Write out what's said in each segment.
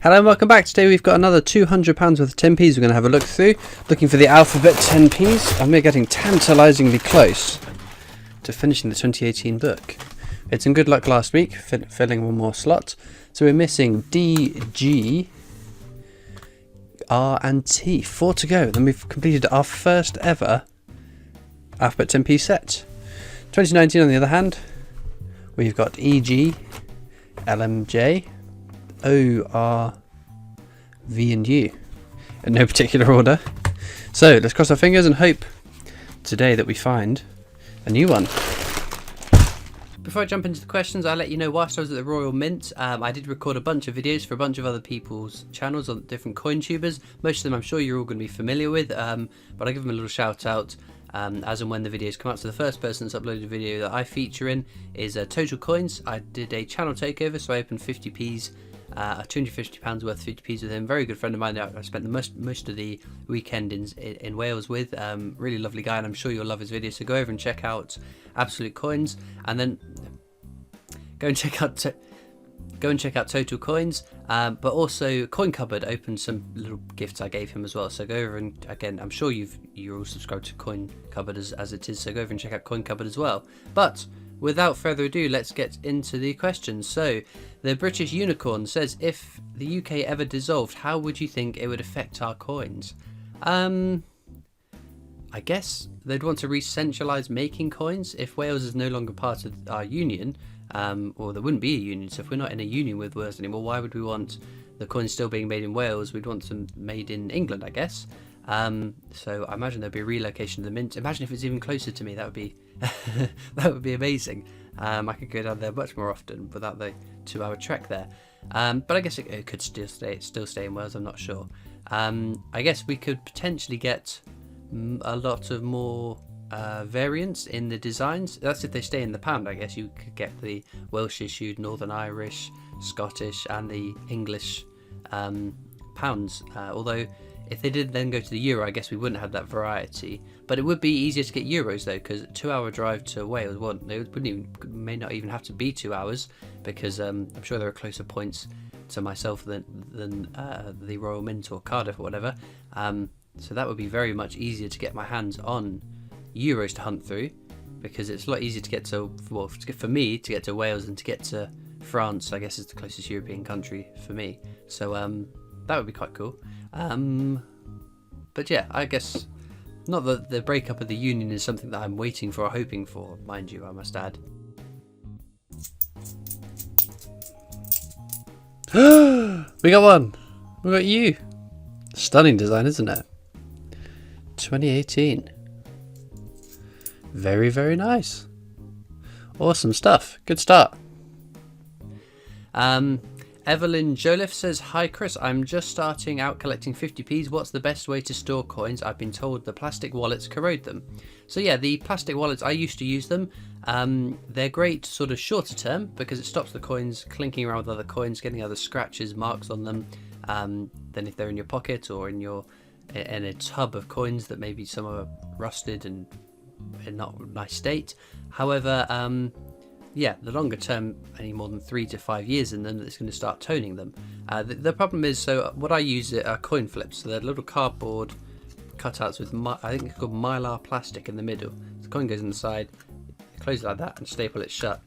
Hello and welcome back. Today we've got another £200 worth of 10p's we're going to have a look through. Looking for the alphabet 10p's, and we're getting tantalisingly close to finishing the 2018 book. We had some good luck last week, filling one more slot. So we're missing D, G, R and T. 4 to go. Then we've completed our first ever alphabet 10p set. 2019 on the other hand, we've got E, G, L, M, J, O, R, V and U in no particular order. So let's cross our fingers and hope today that we find a new one. Before I jump into the questions, I'll let you know whilst I was at the Royal Mint, I did record a bunch of videos for a bunch of other people's channels on different coin tubers. Most of them I'm sure you're all going to be familiar with, but I'll give them a little shout out as and when the videos come out. So the first person that's uploaded a video that I feature in is Total Coins. I did a channel takeover, so I opened 50p's. £250 worth of 50p's with him. Very good friend of mine that I spent the most of the weekend in Wales with. Really lovely guy, and I'm sure you'll love his video. So go over and check out Absolute Coins, and then go and check out Total Coins. But also Coin Cupboard opened some little gifts I gave him as well. So go over and again, I'm sure you're all subscribed to Coin Cupboard as it is. So go over and check out Coin Cupboard as well. But without further ado, let's get into the questions. So, the British Unicorn says, if the UK ever dissolved, how would you think it would affect our coins? I guess they'd want to re-centralise making coins. If Wales is no longer part of our union, or there wouldn't be a union, so if we're not in a union with Wales anymore, why would we want the coins still being made in Wales? We'd want them made in England, I guess. So I imagine there'd be a relocation of the mint. Imagine if it's even closer to me. That would be that would be amazing. I could go down there much more often without the 2-hour trek there. But I guess it could still stay in Wales. I'm not sure. I guess we could potentially get a lot of more variants in the designs. That's if they stay in the pound. I guess you could get the Welsh issued, Northern Irish, Scottish, and the English pounds. Although if they did then go to the euro, I guess we wouldn't have that variety. But it would be easier to get euros though, because a 2-hour drive to Wales, may not even have to be 2 hours, because I'm sure there are closer points to myself than the Royal Mint or Cardiff or whatever. So that would be very much easier to get my hands on euros to hunt through, because it's a lot easier to get to, well, for me to get to Wales than to get to France. I guess is the closest European country for me. So that would be quite cool. But yeah, I guess not that the breakup of the union is something that I'm waiting for or hoping for, mind you, I must add. We got one. We got you. Stunning design, isn't it? 2018. Very, very nice. Awesome stuff. Good start. Evelyn Joliffe says, hi Chris, I'm just starting out collecting 50p's. What's the best way to store coins? I've been told the plastic wallets corrode them. So yeah, the plastic wallets, I used to use them. They're great sort of shorter term because it stops the coins clinking around with other coins, getting other scratches, marks on them. Then if they're in your pocket or in a tub of coins that maybe some are rusted and in not nice state. However, yeah, the longer term, any more than 3 to 5 years in them, it's going to start toning them. The problem is, so what I use are coin flips. So they're little cardboard cutouts with, I think it's called mylar plastic in the middle. The coin goes in the side, you close it like that and staple it shut.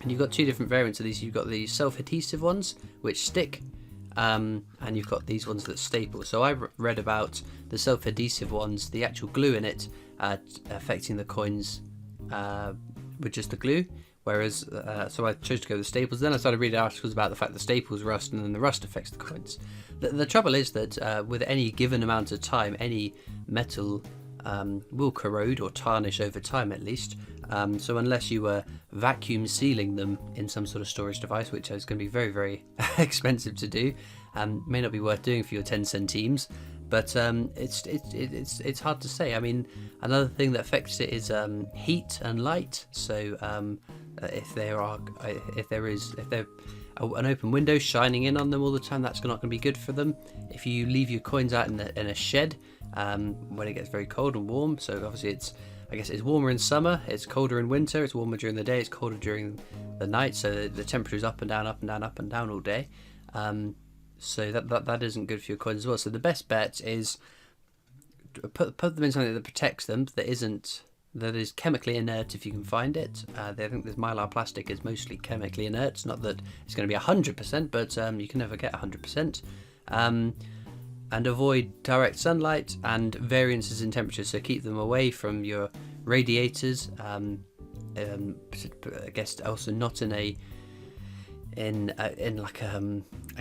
And you've got two different variants of these. You've got the self-adhesive ones, which stick, and you've got these ones that staple. So I read about the self-adhesive ones, the actual glue in it, affecting the coins with just the glue. Whereas, so I chose to go with the staples. Then I started reading articles about the fact that staples rust, and then the rust affects the coins. The trouble is that with any given amount of time, any metal will corrode or tarnish over time at least. So unless you were vacuum sealing them in some sort of storage device, which is going to be very, very expensive to do, may not be worth doing for your 10 centimes. But it's hard to say. I mean, another thing that affects it is heat and light. So if they're an open window shining in on them all the time, that's not going to be good for them. If you leave your coins out in a shed when it gets very cold and warm, so obviously I guess it's warmer in summer, it's colder in winter, it's warmer during the day, it's colder during the night, so the temperature is up and down, up and down, up and down all day. So that isn't good for your coins as well. So the best bet is put them in something that protects them, that is chemically inert if you can find it. I think this mylar plastic is mostly chemically inert. It's not that it's going to be 100%, but you can never get 100%. And avoid direct sunlight and variances in temperature. So keep them away from your radiators. I guess also not in like a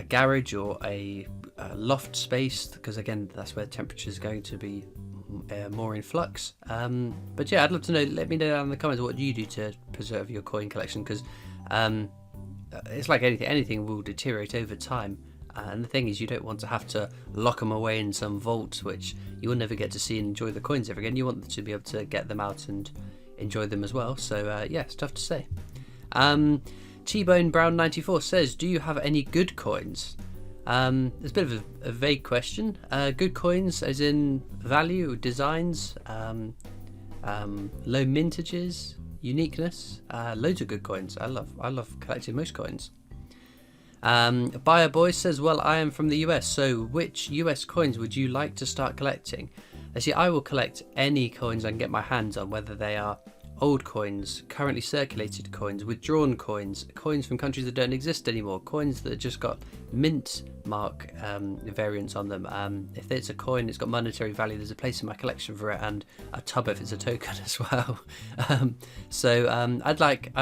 garage or a loft space, because again that's where the temperature is going to be more in flux. But yeah, I'd love to know. Let me know down in the comments what you do to preserve your coin collection, because it's like anything will deteriorate over time. And the thing is, you don't want to have to lock them away in some vault, which you will never get to see and enjoy the coins ever again. You want to be able to get them out and enjoy them as well. So yeah, it's tough to say. T-Bone Brown 94 says, do you have any good coins? It's a bit of a vague question. Good coins as in value, designs, low mintages, uniqueness, loads of good coins. I love collecting most coins. Buyer Boy says, well, I am from the US, so which US coins would you like to start collecting? See, I will collect any coins I can get my hands on, whether they are old coins, currently circulated coins, withdrawn coins, coins from countries that don't exist anymore, coins that just got mint mark variants on them. If it's a coin, it's got monetary value, there's a place in my collection for it, and a tub if it's a token as well. I'd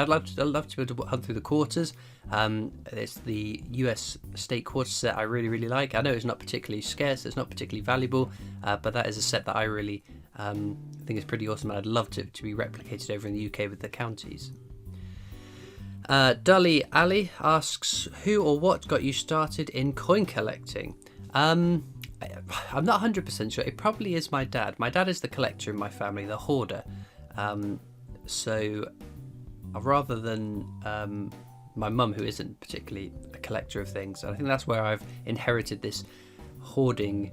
love to be able to hunt through the quarters. It's the US state quarter set I really like. I know it's not particularly scarce, it's not particularly valuable, but that is a set that I really think is pretty awesome, and I'd love to be replicated over in the UK with the counties. Dully Ali asks, who or what got you started in coin collecting? I'm not 100% sure. It probably is my dad. My dad is the collector in my family, the hoarder. So rather than my mum, who isn't particularly a collector of things, I think that's where I've inherited this hoarding,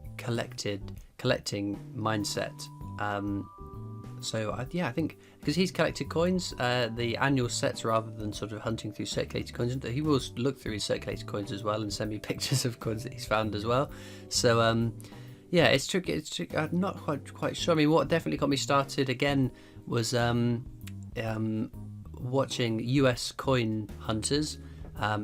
collecting mindset. I think because he's collected coins, the annual sets, rather than sort of hunting through circulated coins, he will look through his circulated coins as well and send me pictures of coins that he's found as well. So yeah, it's tricky. I'm not quite sure. I mean, what definitely got me started again was watching US coin hunters.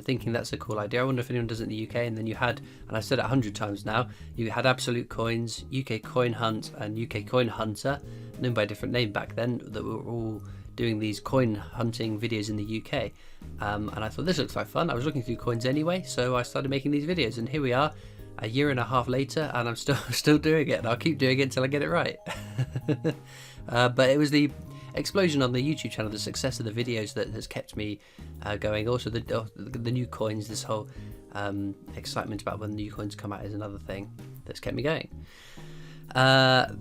Thinking that's a cool idea. I wonder if anyone does it in the UK. And then you had, and I've said it 100 times now, you had Absolute Coins, UK Coin Hunt, and UK Coin Hunter, known by a different name back then, that were all doing these coin hunting videos in the UK. And I thought, this looks like fun. I was looking through coins anyway, so I started making these videos, and here we are, a year and a half later, and I'm still doing it, and I'll keep doing it until I get it right. But it was the explosion on the YouTube channel, the success of the videos, that has kept me going. Also the new coins, this whole excitement about when the new coins come out is another thing that's kept me going.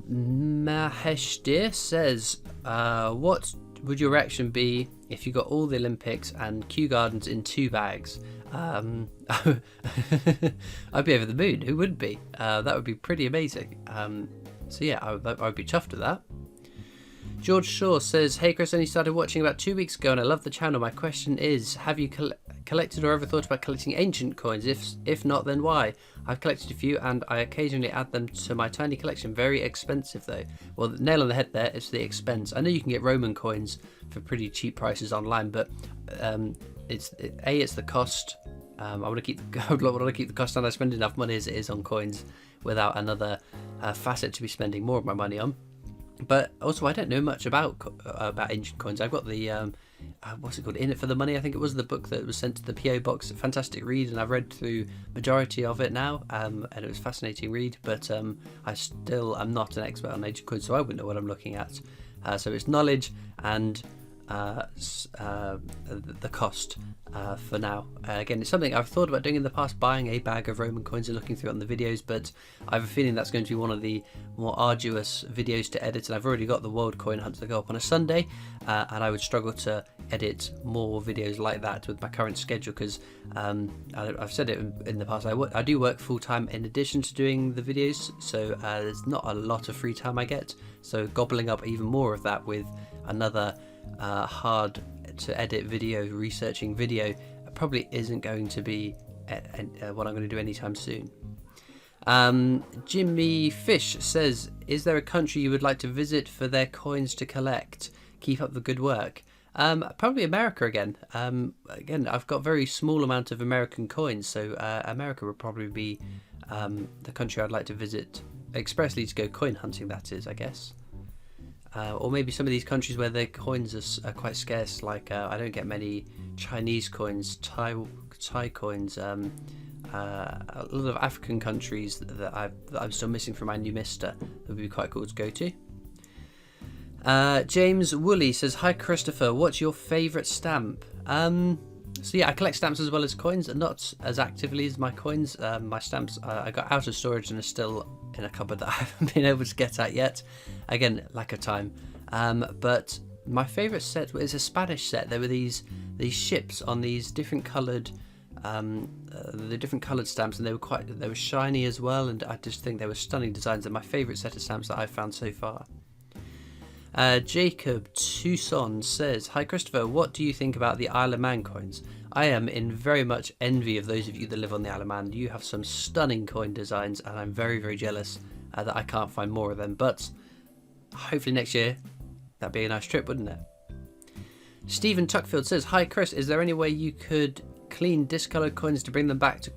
Mahesh Deer says, what would your reaction be if you got all the Olympics and Kew Gardens in 2 bags? I'd be over the moon. Who wouldn't be? That would be pretty amazing. So yeah, I would be chuffed with that. George Shaw says, hey Chris, only started watching about 2 weeks ago and I love the channel. My question is, have you collected or ever thought about collecting ancient coins? If not, then why? I've collected a few and I occasionally add them to my tiny collection. Very expensive though. Well, the nail on the head there is the expense. I know you can get Roman coins for pretty cheap prices online, but it's the cost. I want to keep the cost down. I spend enough money as it is on coins without another facet to be spending more of my money on. But also, I don't know much about ancient coins. I've got the what's it called, In It for the Money, I think it was, the book that was sent to the PO box. Fantastic read, and I've read through majority of it now, and it was a fascinating read. But I still am not an expert on ancient coins, so I wouldn't know what I'm looking at. So it's knowledge and the cost for now. Again, it's something I've thought about doing in the past, buying a bag of Roman coins and looking through it on the videos, but I have a feeling that's going to be one of the more arduous videos to edit, and I've already got the World Coin Hunt to go up on a Sunday, and I would struggle to edit more videos like that with my current schedule, because I've said it in the past, I do work full-time in addition to doing the videos, so there's not a lot of free time I get, so gobbling up even more of that with another hard to edit video, researching video, probably isn't going to be what I'm going to do anytime soon. Jimmy Fish says, is there a country you would like to visit for their coins to collect? Keep up the good work. Probably America again. Again, I've got a very small amount of American coins, so America would probably be the country I'd like to visit, expressly to go coin hunting, that is, I guess. Or maybe some of these countries where their coins are quite scarce, like I don't get many Chinese coins, Thai coins, a lot of African countries that I'm still missing from my new Mister. That would be quite cool to go to. James Woolley says, hi Christopher, what's your favourite stamp? So yeah, I collect stamps as well as coins, and not as actively as my coins. My stamps I got out of storage and are still in a cupboard that I haven't been able to get at yet. Again, lack of time. But my favourite set is a Spanish set. There were these ships on these different coloured the different coloured stamps, and they were shiny as well, and I just think they were stunning designs. They're my favourite set of stamps that I've found so far. Jacob Tucson says, hi Christopher, what do you think about the Isle of Man coins? I am in very much envy of those of you that live on the Isle of Man. You have some stunning coin designs, and I'm very, very jealous that I can't find more of them. But hopefully next year, that'd be a nice trip, wouldn't it? Stephen Tuckfield says, hi Chris, is there any way you could clean discoloured coins to bring them back to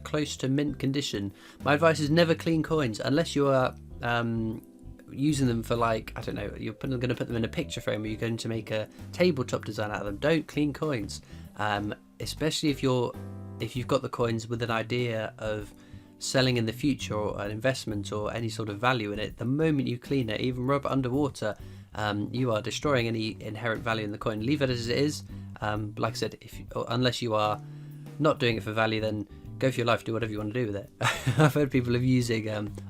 close to mint condition? My advice is never clean coins unless you are using them for, like, I don't know, you're going to put them in a picture frame, or you're going to make a tabletop design out of them. Don't clean coins, especially if you've got the coins with an idea of selling in the future, or an investment, or any sort of value in it. The moment you clean it, even rub it underwater, you are destroying any inherent value in the coin. Leave it as it is. Like I said, unless you are not doing it for value, then go for your life, do whatever you want to do with it. I've heard people of using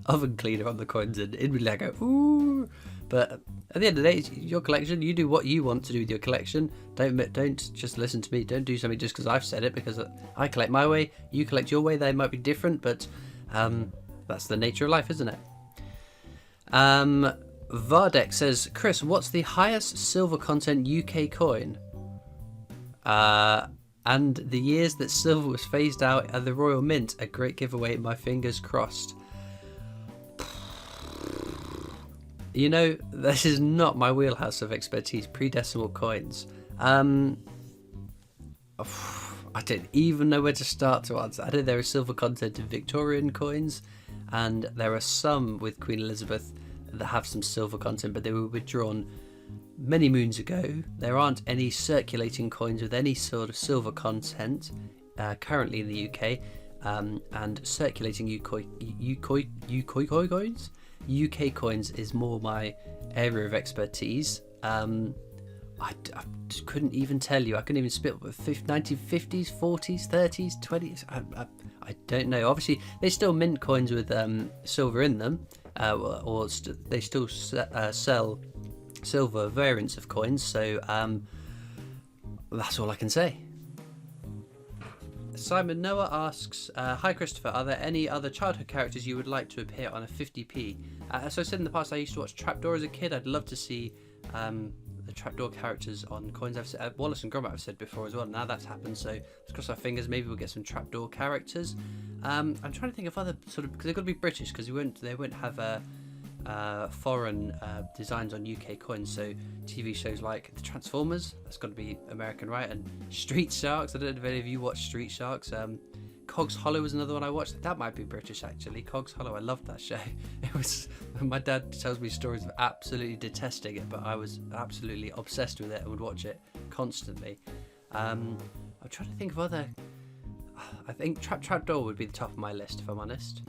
oven cleaner on the coins, and inwardly I go, ooh. But at the end of the day, it's your collection. You do what you want to do with your collection. Don't just listen to me. Don't do something just because I've said it, because I collect my way, you collect your way. They might be different, but that's the nature of life, isn't it? Vardek says, Chris, what's the highest silver content UK coin? And the years that silver was phased out at the Royal Mint, a great giveaway, my fingers crossed. You know, this is not my wheelhouse of expertise, pre-decimal coins. I don't even know where to start to answer. I know there is silver content in Victorian coins, and there are some with Queen Elizabeth that have some silver content, but they were withdrawn many moons ago. There aren't any circulating coins with any sort of silver content currently in the UK, and circulating UK coins is more my area of expertise. I couldn't even tell you. I couldn't even spit 1950s, 40s, 30s, 20s. I don't know. Obviously, they still mint coins with silver in them, or they still sell silver variants of coins, so that's all I can say. Simon Noah asks, hi Christopher, are there any other childhood characters you would like to appear on a 50p? So I said in the past, I used to watch Trapdoor as a kid. I'd love to see the Trapdoor characters on coins. I've said, Wallace and Gromit I've said before as well. Now that's happened, so let's cross our fingers. Maybe we'll get some Trapdoor characters. I'm trying to think of other sort of, because they've got to be British, because they won't have foreign designs on UK coins. So TV shows like the Transformers, that's got to be American, right? And Street Sharks, I don't know if any of you watch Street Sharks. Cogs Hollow was another one I watched. That might be British, actually. Cogs Hollow, I loved that show. It was, my dad tells me stories of absolutely detesting it, but I was absolutely obsessed with it and would watch it constantly. I'm trying to think of other. I think Trapdoor would be the top of my list, if I'm honest.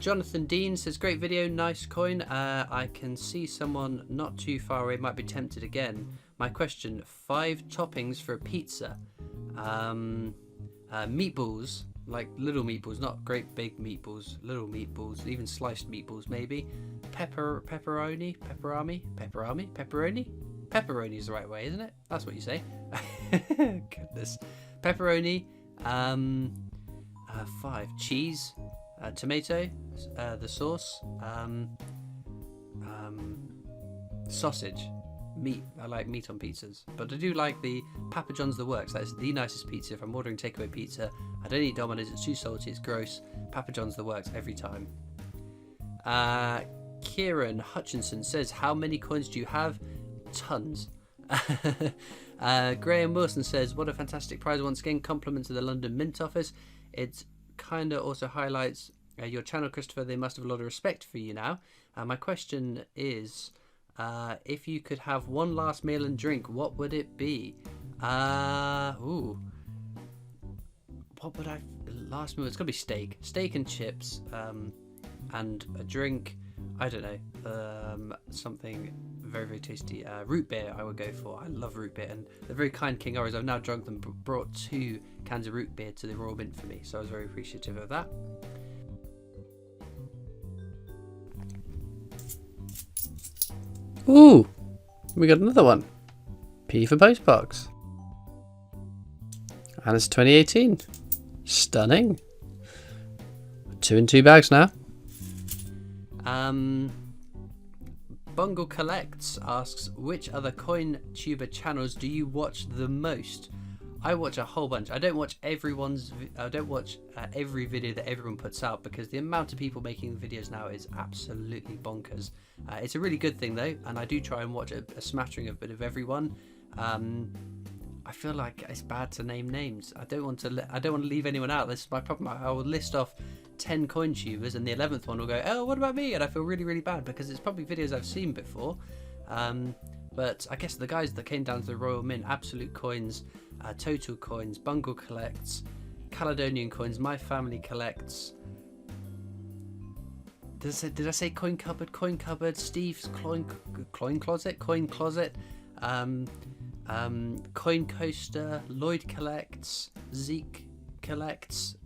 Jonathan Dean says, great video, nice coin. I can see someone not too far away might be tempted again. My question, 5 toppings for a pizza. Meatballs, like little meatballs, not great big meatballs, little meatballs, even sliced meatballs maybe. Pepperoni is the right way, isn't it? That's what you say. Goodness. Pepperoni, 5 cheese, tomato, the sauce, sausage. meat. I like meat on pizzas, but I do like the Papa John's the works. That is the nicest pizza. If I'm ordering takeaway pizza, I don't eat Domino's. It's too salty. It's gross. Papa John's the works every time. Kieran Hutchinson says, how many coins do you have? Tons. Graham Wilson says, what a fantastic prize once again. Compliment to the London Mint office. It kind of also highlights your channel, Christopher. They must have a lot of respect for you now. My question is, if you could have one last meal and drink, what would it be? What would I... Last meal, it's got to be steak and chips, and a drink. I don't know, something very, very tasty. Root beer I would go for. I love root beer, and the very kind King Oris, I've now drunk them, brought 2 cans of root beer to the Royal Mint for me, so I was very appreciative of that. Ooh, we got another one. P for postbox. And it's 2018. Stunning. 2 in 2 bags now. Bungle Collects asks, which other coin tuber channels do you watch the most? I watch a whole bunch. I don't watch every video that everyone puts out, because the amount of people making videos now is absolutely bonkers. It's a really good thing though, and I do try and watch a smattering of a bit of everyone. I feel like it's bad to name names. I don't want to leave anyone out. This is my problem. I will list off 10 coin tubers, and the 11th one will go, oh, what about me? And I feel really, really bad, because it's probably videos I've seen before. But I guess the guys that came down to the Royal Mint, Absolute Coins, Total Coins, Bungle Collects, Caledonian Coins, My Family Collects. Did I say Coin Cupboard, Steve's Coin Closet, Coin Coaster, Lloyd Collects, Zeke Collects,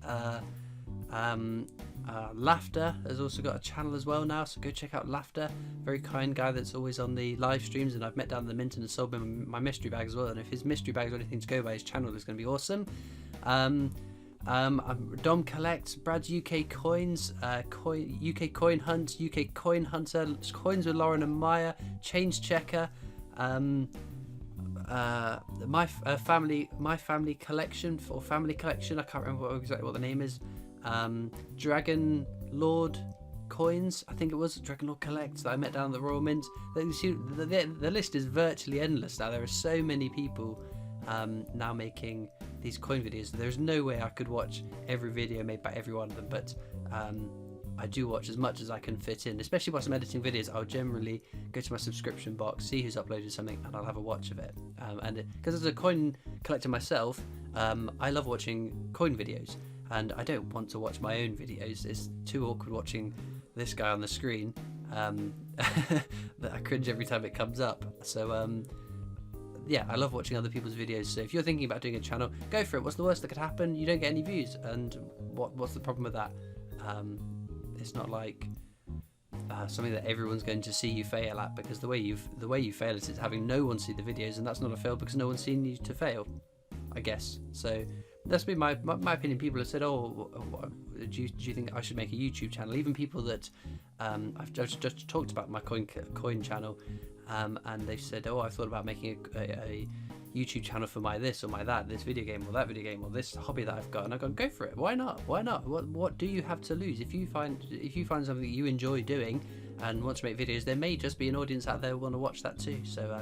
Laughter has also got a channel as well now, so go check out Laughter. Very kind guy that's always on the live streams, and I've met down at the Mint and sold him my mystery bag as well, and if his mystery bags are anything to go by, his channel is going to be awesome. Dom Collects, Brad's UK Coins, UK Coin Hunt, UK Coin Hunter, Coins with Lauren and Maya, Change Checker, my family collection, or family collection, I can't remember exactly what the name is. Dragon Lord Coins, I think it was Dragon Lord Collects, that I met down at the Royal Mint. The list is virtually endless now. There are so many people now making these coin videos. There's no way I could watch every video made by every one of them, but I do watch as much as I can fit in, especially whilst I'm editing videos. I'll generally go to my subscription box, see who's uploaded something, and I'll have a watch of it. And because as a coin collector myself, I love watching coin videos, and I don't want to watch my own videos. It's too awkward watching this guy on the screen that I cringe every time it comes up. So yeah, I love watching other people's videos. So if you're thinking about doing a channel, go for it. What's the worst that could happen? You don't get any views, and what's the problem with that? It's not like something that everyone's going to see you fail at, because the way you fail is having no one see the videos, and that's not a fail because no one's seen you to fail, I guess. So that's been my opinion. People have said, oh, do you think I should make a YouTube channel? Even people that I've just talked about my coin channel, and they've said, oh, I've thought about making a YouTube channel for my this or my that, this video game or that video game or this hobby that I've got, and I've gone, go for it. Why not? What do you have to lose? If you find something that you enjoy doing and want to make videos, there may just be an audience out there who want to watch that too. So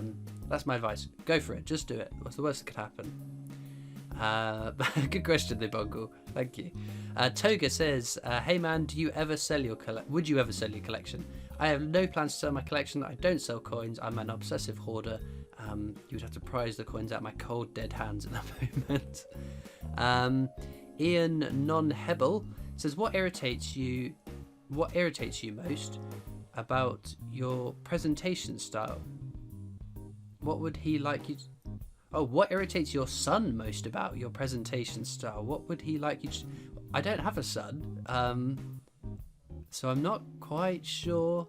that's my advice. Go for it. Just do it. What's the worst that could happen? Good question, the Bungle. Thank you. Toga says, hey man, would you ever sell your collection? I have no plans to sell my collection. I don't sell coins. I'm an obsessive hoarder. You would have to prize the coins out of my cold dead hands at that moment. Ian Non-Hebel says, what irritates you most about your presentation style? What would he like you to... Oh, what irritates your son most about your presentation style? What would he like you to... I don't have a son, so I'm not quite sure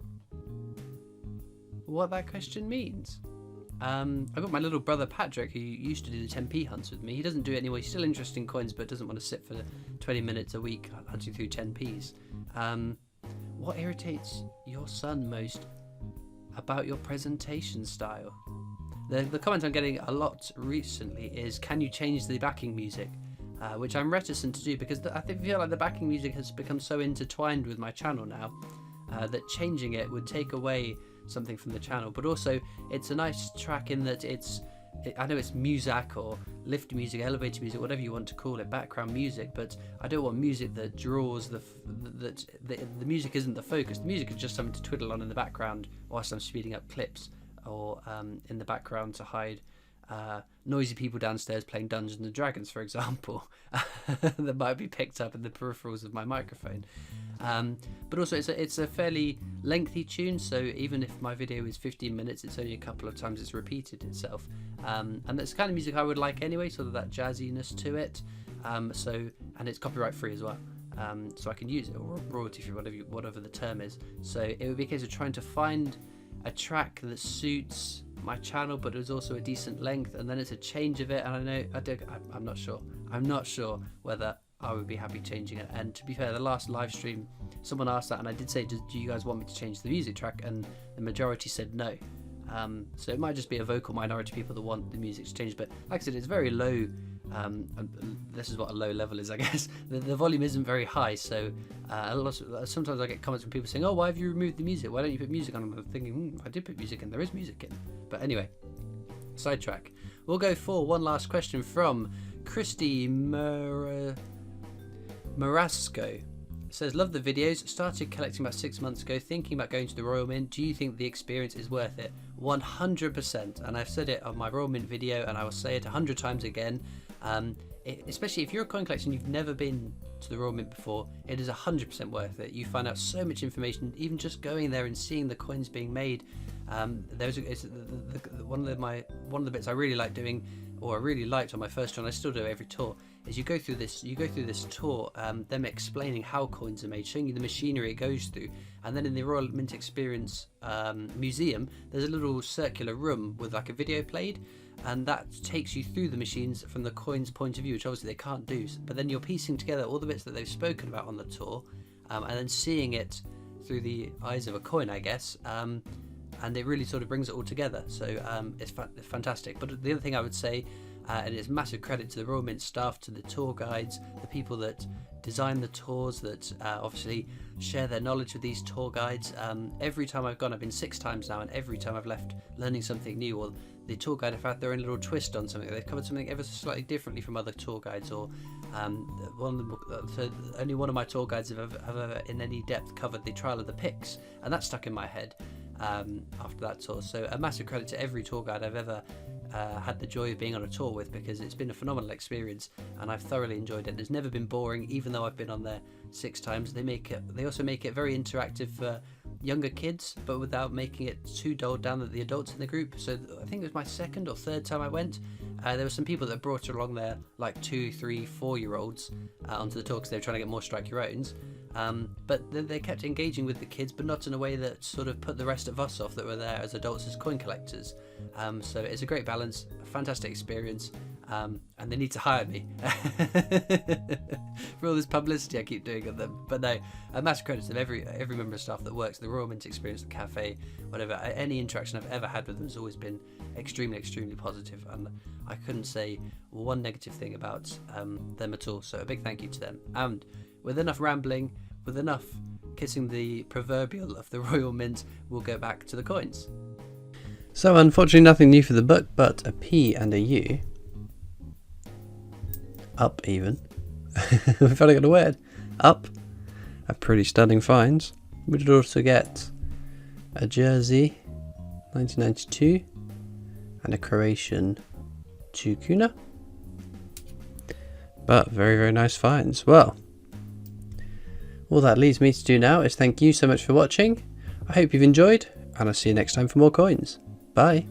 what that question means. I've got my little brother Patrick, who used to do the 10p hunts with me. He doesn't do it anymore. He's still interested in coins, but doesn't want to sit for 20 minutes a week hunting through 10p's. What irritates your son most about your presentation style? The comment I'm getting a lot recently is, can you change the backing music? Which I'm reticent to do, because I feel like the backing music has become so intertwined with my channel now that changing it would take away something from the channel. But also, it's a nice track in that I know it's muzak or lift music, elevator music, whatever you want to call it, background music, but I don't want music that draws the music isn't the focus. The music is just something to twiddle on in the background whilst I'm speeding up clips, or in the background to hide noisy people downstairs playing Dungeons and Dragons, for example, that might be picked up in the peripherals of my microphone. But also it's a fairly lengthy tune, so even if my video is 15 minutes, it's only a couple of times it's repeated itself. And that's the kind of music I would like anyway, sort of that jazziness to it. And it's copyright free as well. So I can use it, or royalty free, whatever the term is. So it would be a case of trying to find a track that suits my channel, but it was also a decent length, and then it's a change of it, and I'm not sure whether I would be happy changing it. And to be fair, the last live stream someone asked that, and I did say, do you guys want me to change the music track, and the majority said no. So it might just be a vocal minority of people that want the music to change, but like I said, it's very low. This is what a low level is, I guess. The volume isn't very high, so sometimes I get comments from people saying, oh, why have you removed the music? Why don't you put music on? I'm thinking, I did put music in, there is music in. But anyway, sidetrack. We'll go for one last question from Christy Marasco. Says, love the videos, started collecting about 6 months ago, thinking about going to the Royal Mint. Do you think the experience is worth it? 100%, and I've said it on my Royal Mint video, and I will say it 100 times again. Especially if you're a coin collector and you've never been to the Royal Mint before, it is 100% worth it. You find out so much information, even just going there and seeing the coins being made. One of the bits I really like doing, or I really liked on my first tour, and I still do every tour, is you go through this tour, them explaining how coins are made, showing you the machinery it goes through, and then in the Royal Mint Experience museum, there's a little circular room with like a video played, and that takes you through the machines from the coin's point of view, which obviously they can't do. But then you're piecing together all the bits that they've spoken about on the tour, and then seeing it through the eyes of a coin, I guess. And it really sort of brings it all together. So it's fantastic. But the other thing I would say, and it's massive credit to the Royal Mint staff, to the tour guides, the people that design the tours, that obviously share their knowledge with these tour guides. Every time I've gone, I've been 6 times now, and every time I've left learning something new, or the tour guide have had their own little twist on something. They've covered something ever so slightly differently from other tour guides, or so only one of my tour guides have ever in any depth covered the trial of the Picts, and that stuck in my head after that tour. So a massive credit to every tour guide I've ever had the joy of being on a tour with, because it's been a phenomenal experience and I've thoroughly enjoyed it. It's never been boring, even though I've been on there 6 times. They also make it very interactive for younger kids, but without making it too dulled down that the adults in the group. So I think it was my 2nd or 3rd time I went. There were some people that brought along their like 2, 3, 4-year-olds onto the tour because they were trying to get more strike your owns. But they kept engaging with the kids, but not in a way that sort of put the rest of us off that were there as adults, as coin collectors. So it's a great balance, a fantastic experience, and they need to hire me for all this publicity I keep doing of them. But no, a massive credit to every member of staff that works at the Royal Mint Experience, the cafe, whatever. Any interaction I've ever had with them has always been extremely positive, and I couldn't say one negative thing about them at all. So a big thank you to them. And with enough rambling, with enough kissing the proverbial of the Royal Mint, we'll go back to the coins. So unfortunately nothing new for the book, but a P and a U. Up even. We've finally got a word. Up. A pretty stunning finds. We did also get a jersey, 1992, and a Croatian 2 kuna. But very nice finds. Well, all that leaves me to do now is thank you so much for watching. I hope you've enjoyed, and I'll see you next time for more coins. Bye.